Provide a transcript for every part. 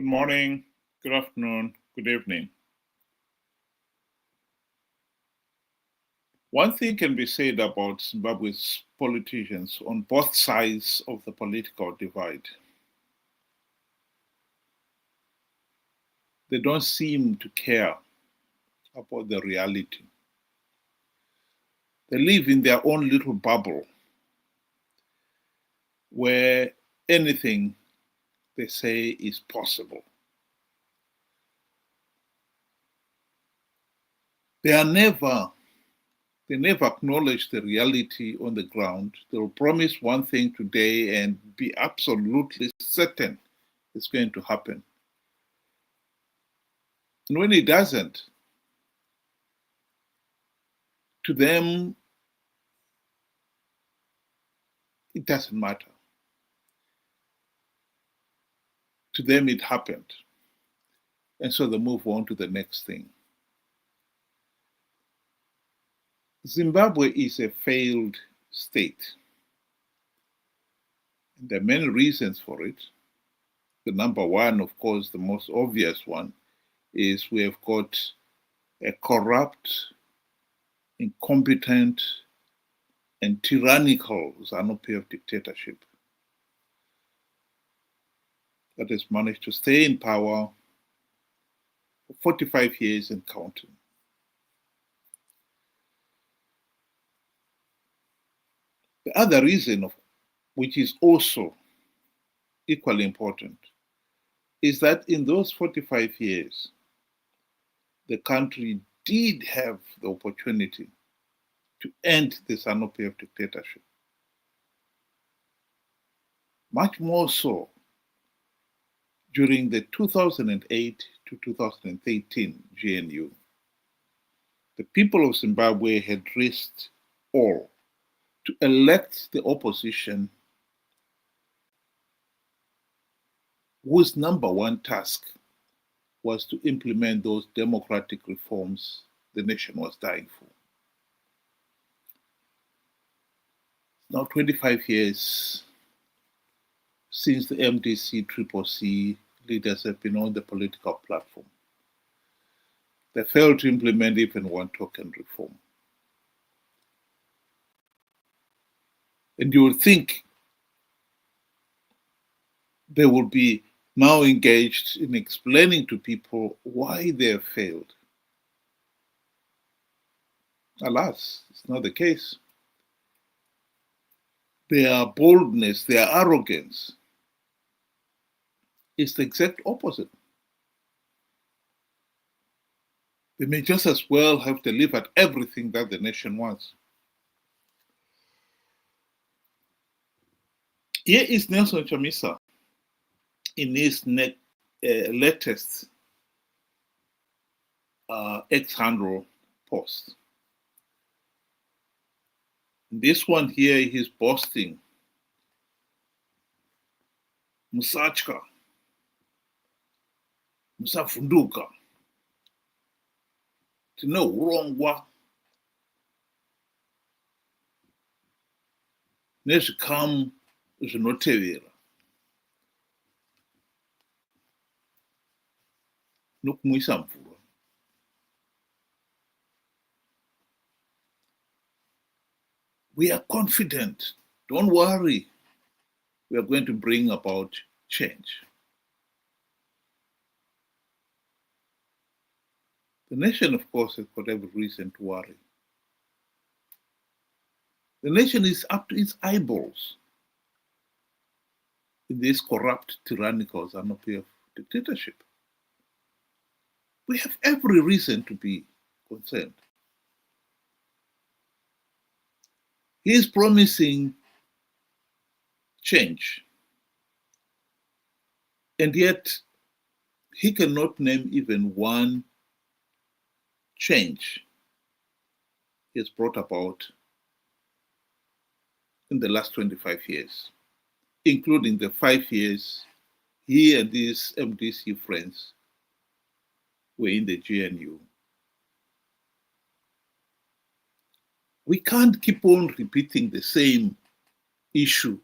Good morning, good afternoon, good evening. One thing can be said about Zimbabwe's politicians on both sides of the political divide. They don't seem to care about the reality. They live in their own little bubble where anything they say is possible. They never acknowledge the reality on the ground. They will promise one thing today and be absolutely certain it's going to happen. And when it doesn't, to them, it doesn't matter. To them, it happened. And so they move on to the next thing. Zimbabwe is a failed state. And there are many reasons for it. The number one, of course, the most obvious one, is we have got a corrupt, incompetent, and tyrannical Zanu PF dictatorship that has managed to stay in power for 45 years and counting. The other reason, which is also equally important, is that in those 45 years, the country did have the opportunity to end the Zanu PF dictatorship. Much more so during the 2008 to 2013 GNU. The people of Zimbabwe had risked all to elect the opposition whose number one task was to implement those democratic reforms the nation was dying for. Now 25 years since the MDC CCC leaders have been on the political platform. They failed to implement even one token reform. And you would think they would be now engaged in explaining to people why they have failed. Alas, it's not the case. Their boldness, their arrogance is the exact opposite. They may just as well have delivered everything that the nation wants. Here is Nelson Chamisa in his latest X-handle post. This one here, he's boasting. Musachka, musafunduka, tino urongwa, nezvikamu zvinotevera. Nokumwisa mvura. We are confident. Don't worry. We are going to bring about change. The nation, of course, has got every reason to worry. The nation is up to its eyeballs in this corrupt, tyrannical Zanu PF dictatorship. We have every reason to be concerned. He is promising change, and yet he cannot name even one change he has brought about in the last 25 years, including the 5 years he and his MDC friends were in the GNU. We can't keep on repeating the same issue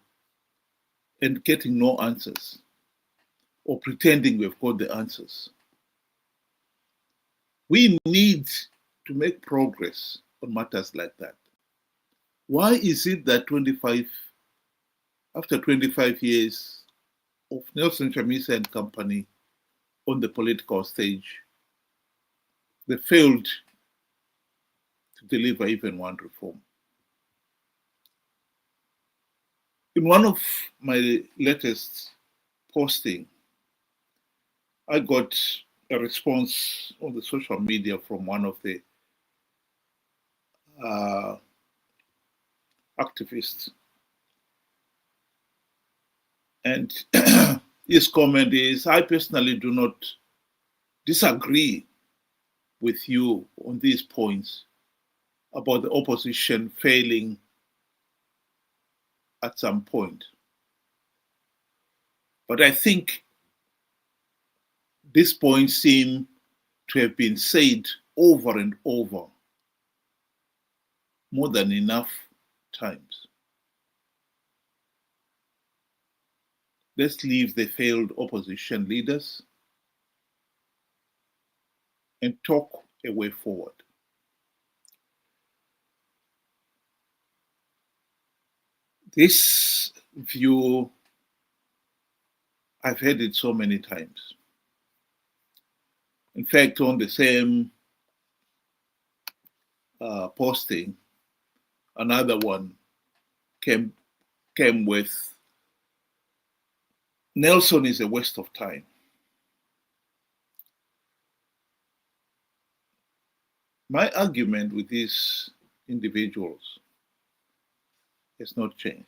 and getting no answers. or pretending we've got the answers. We need to make progress on matters like that. Why is it that after 25 years of Nelson Chamisa and company on the political stage, they failed to deliver even one reform? In one of my latest posting, I got a response on the social media from one of the activists. And his comment is, I personally do not disagree with you on these points about the opposition failing at some point. But I think these points seem to have been said over and over more than enough times. Let's leave the failed opposition leaders and talk a way forward. This view, I've heard it so many times. In fact, on the same posting, another one came with, Nelson is a waste of time. My argument with these individuals has not changed.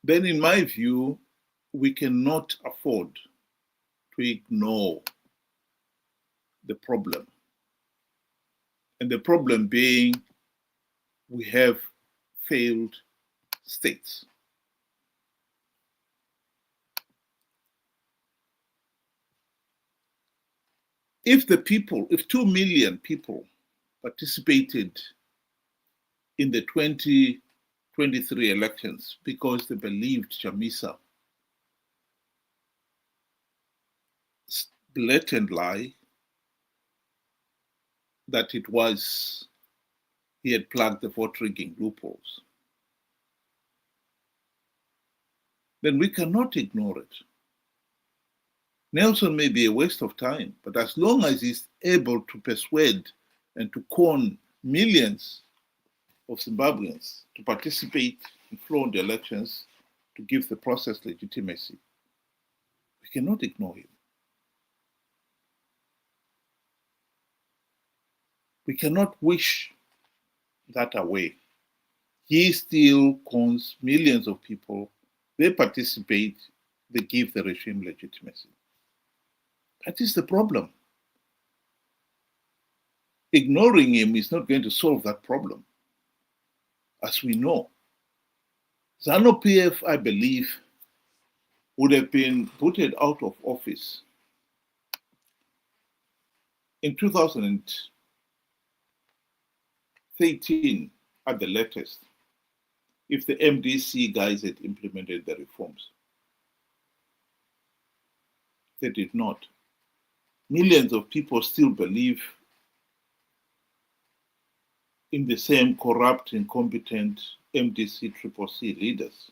Then in my view, we cannot afford to ignore the problem. And the problem being, we have failed states. If 2 million people participated in the 2023 elections because they believed Chamisa, blatant lie that he had plugged the vote rigging loopholes, then we cannot ignore it. Nelson may be a waste of time, but as long as he's able to persuade and to con millions of Zimbabweans to participate in flawed elections to give the process legitimacy, we cannot ignore him. We cannot wish that away. He still cons millions of people. They participate, they give the regime legitimacy. That is the problem. Ignoring him is not going to solve that problem, as we know. Zanu PF, I believe, would have been voted out of office in 2013 at the latest, if the MDC guys had implemented the reforms. They did not. Millions of people still believe in the same corrupt, incompetent MDC CCC leaders.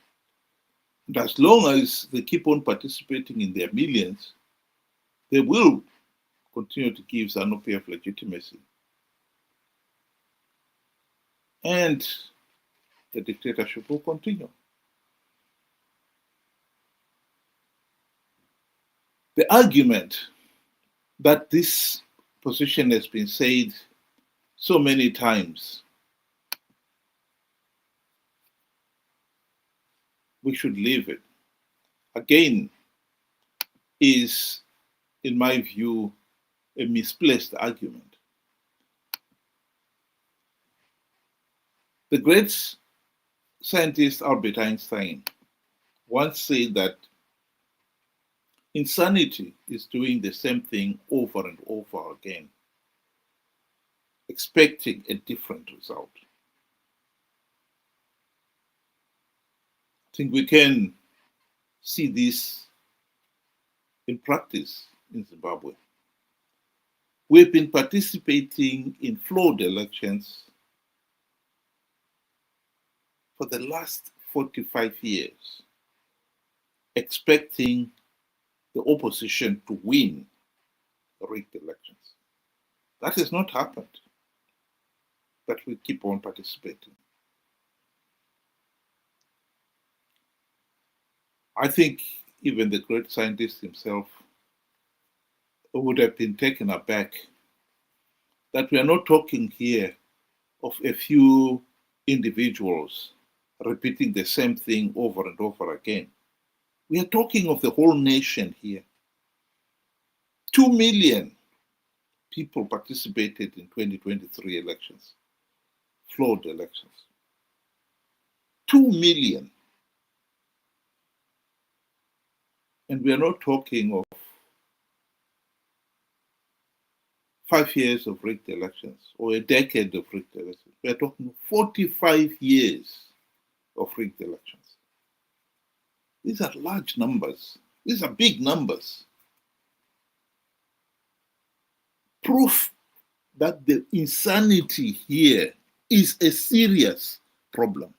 And as long as they keep on participating in their millions, they will continue to give Zanu PF legitimacy. And the dictatorship will continue. The argument that this position has been said so many times, we should leave it. Again, is, in my view, a misplaced argument. The great scientist Albert Einstein once said that insanity is doing the same thing over and over again, expecting a different result. I think we can see this in practice in Zimbabwe. We've been participating in flawed elections for the last 45 years, expecting the opposition to win rigged elections. That has not happened, but we keep on participating. I think even the great scientist himself would have been taken aback that we are not talking here of a few individuals repeating the same thing over and over again. We are talking of the whole nation here. 2 million people participated in 2023 elections, flawed elections. 2 million. And we are not talking of 5 years of rigged elections or a decade of rigged elections. We are talking 45 years of rigged elections. These are large numbers. These are big numbers. Proof that the insanity here is a serious problem.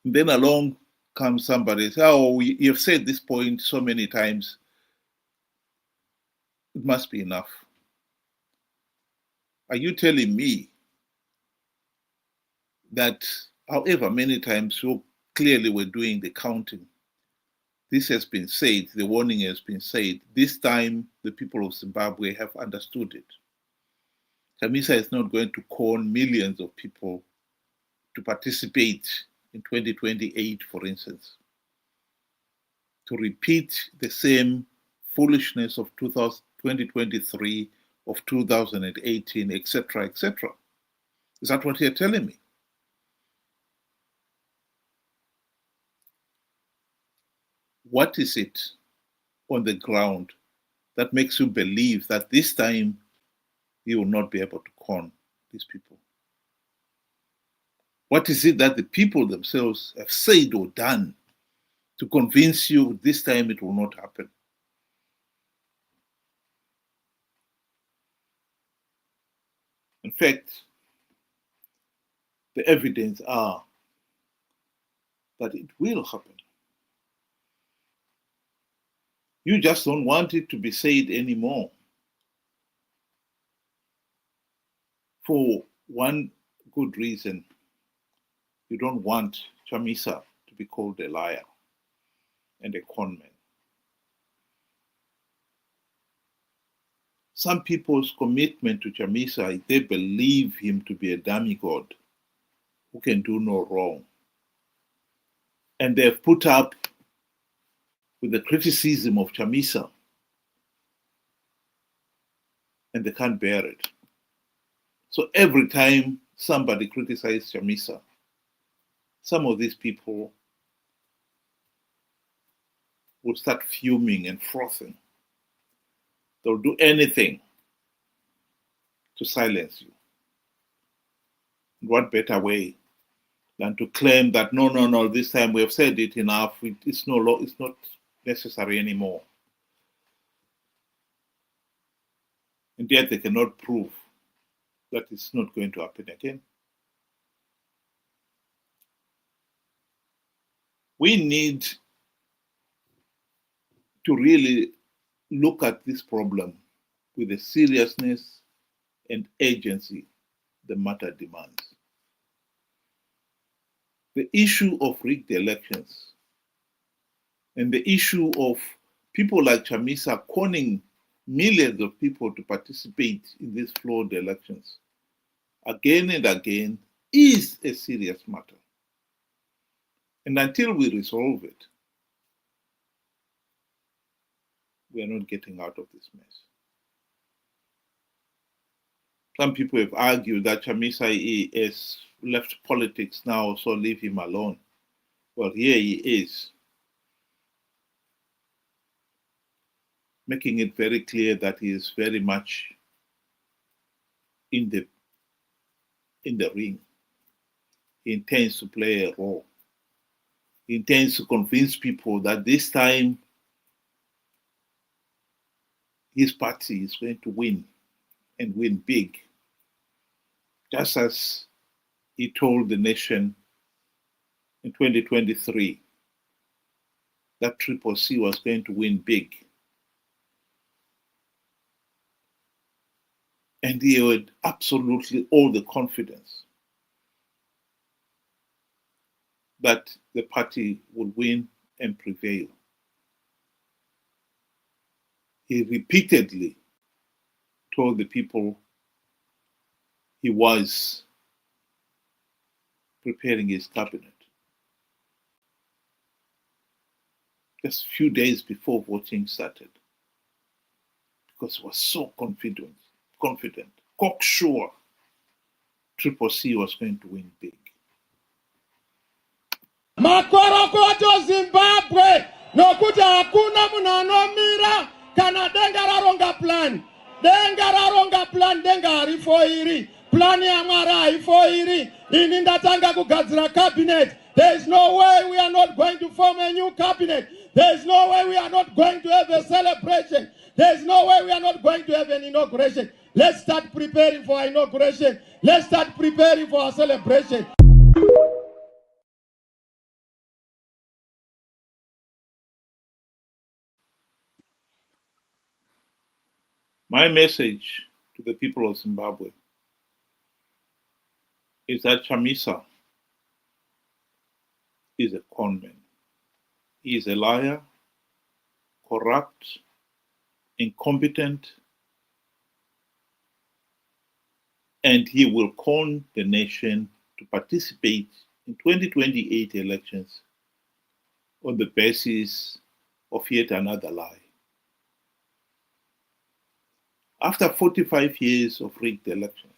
And then along comes somebody and says, oh, you've said this point so many times, it must be enough. Are you telling me that however many times so clearly we're doing the counting, this has been said, the warning has been said, this time the people of Zimbabwe have understood it. Chamisa is not going to con millions of people to participate in 2028, for instance, to repeat the same foolishness of 2023, of 2018, etc., etc. Is that what you're telling me? What is it on the ground that makes you believe that this time you will not be able to con these people? What is it that the people themselves have said or done to convince you this time it will not happen? In fact, the evidence are that it will happen. You just don't want it to be said anymore. For one good reason, you don't want Chamisa to be called a liar and a conman. Some people's commitment to Chamisa is they believe him to be a demigod who can do no wrong. And they've put up with the criticism of Chamisa, and they can't bear it. So every time somebody criticizes Chamisa, some of these people will start fuming and frothing. They'll do anything to silence you. What better way than to claim that no, this time we have said it enough, it's not necessary anymore. And yet they cannot prove that it's not going to happen again. We need to really look at this problem with the seriousness and urgency the matter demands. The issue of rigged elections and the issue of people like Chamisa conning millions of people to participate in these flawed elections again and again is a serious matter. And until we resolve it, we are not getting out of this mess. Some people have argued that Chamisa has left politics now, so leave him alone. Well, here he is, making it very clear that he is very much in the ring. He intends to play a role. He intends to convince people that this time his party is going to win and win big. Just as he told the nation in 2023 that CCC was going to win big. And he had absolutely all the confidence that the party would win and prevail. He repeatedly told the people he was preparing his cabinet. Just a few days before voting started, because he was so confident, cocksure CCC was going to win big. Makorokoto Zimbabwe nokuti hakuna munhu anomira kana denga raronga plan. Denga raronga plan, denga harifoiri. Plan ya Mwari haifoiri. Ini ndatanga kugadzira cabinet. There is no way we are not going to form a new cabinet. There is no way we are not going to have a celebration. There is no way we are not going to have an inauguration. Let's start preparing for our inauguration. Let's start preparing for our celebration. My message to the people of Zimbabwe is that Chamisa is a conman. He is a liar, corrupt, incompetent, and he will con the nation to participate in 2028 elections on the basis of yet another lie. After 45 years of rigged elections,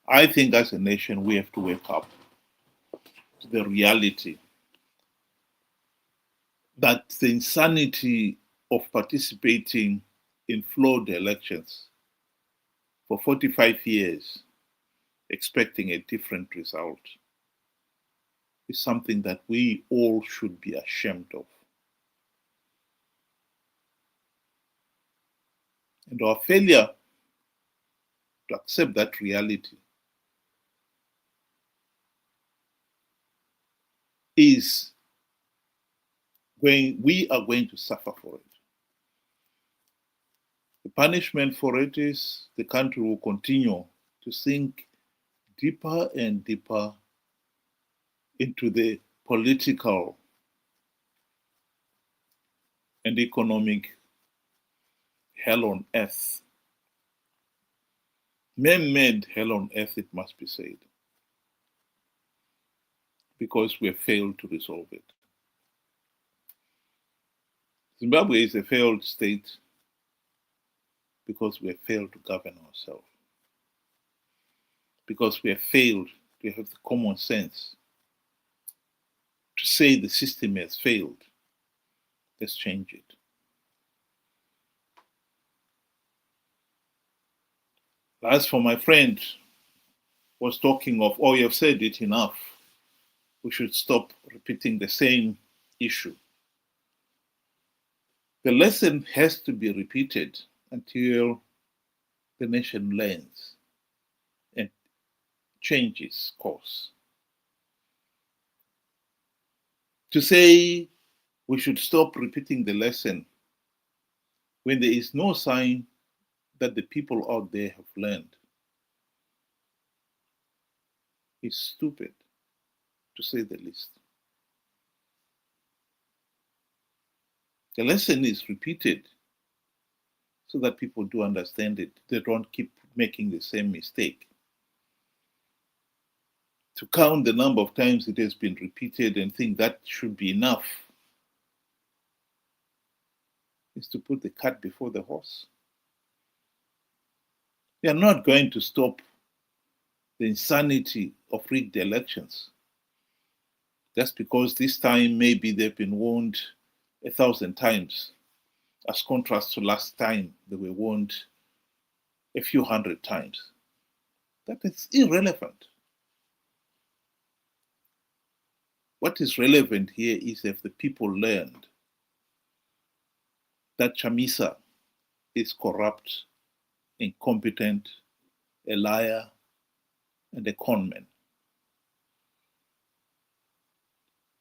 I think as a nation we have to wake up to the reality that the insanity of participating in flawed elections for 45 years, expecting a different result, is something that we all should be ashamed of. And our failure to accept that reality is we are going to suffer for it. The punishment for it is the country will continue to sink deeper and deeper into the political and economic hell on earth. Man-made hell on earth, it must be said, because we have failed to resolve it. Zimbabwe is a failed state because we have failed to govern ourselves, because we have failed to have the common sense to say the system has failed. Let's change it. As for my friend was talking of, oh, you have said it enough. We should stop repeating the same issue. The lesson has to be repeated until the nation learns and changes course. To say we should stop repeating the lesson when there is no sign that the people out there have learned is stupid, to say the least. The lesson is repeated so that people do understand it. They don't keep making the same mistake. to count the number of times it has been repeated and think that should be enough is to put the cart before the horse. We are not going to stop the insanity of rigged elections just because this time maybe they've been warned 1,000 times, as contrast to last time they were warned a few hundred times. That is irrelevant. What is relevant here is if the people learned that Chamisa is corrupt, incompetent, a liar, and a conman.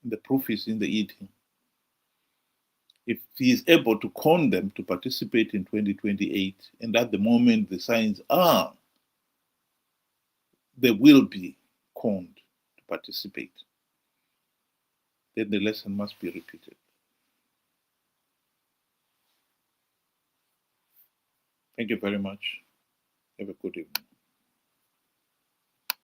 The proof is in the eating. If he is able to con them to participate in 2028, and at the moment the signs are they will be conned to participate, then the lesson must be repeated. Thank you very much. Have a good evening.